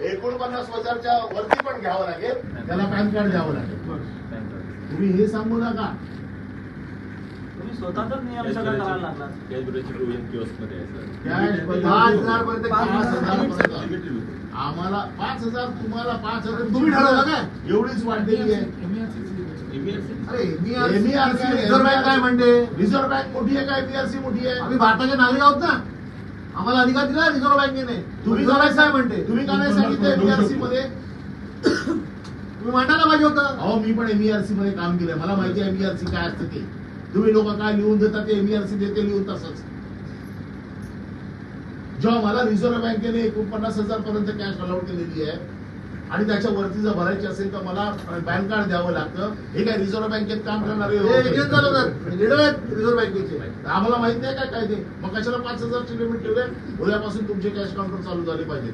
49,000च्या वरती पण घ्यावं लागेल, त्याला पॅन कार्ड द्यावं लागेल. तुम्ही हे सांगू नका. तुम्ही स्वतःच नियम सगळं करायला लागला. कॅश 5,000 पर्यंत 5,000 आम्हाला 5,000, तुम्हाला 5,000 तुम्ही ठरवलं काय? एवढीच वाढलेली आहे. अरे रिझर्व्ह बँक काय म्हणते? रिझर्व्ह बँक मोठी आहे का एमईआरसी मोठी आहे? आम्ही भारताचे नागरिक आहोत ना, आम्हाला अधिकार दिला रिझर्व्ह बँकेने. तुम्ही काय म्हणते? तुम्ही का नाही सांगितलं एमईआरसी मध्ये? तुम्ही मांडायला पाहिजे होतं. अहो मी पण एमईआरसी मध्ये काम केलंय, मला माहिती आहे एमईआरसी काय असतं ते. तुम्ही लोक काय लिहून देतात ते एमईआरसी देते लिहून तसंच. जेव्हा मला रिझर्व्ह बँकेने 49,000 पर्यंत कॅश अलाउड केलेली आहे आणि त्याच्या वरती जर भरायची असेल तर मला पॅन कार्ड द्यावं लागतं. हे काय रिझर्व्ह बँकेत काम करणारे रिझर्व्ह बँकेचे आम्हाला माहित नाही काय ते. मग कशाला 5,000ची लिमिट ठेवले? उद्यापासून तुमचे कॅश काउंटर चालू झाले पाहिजे.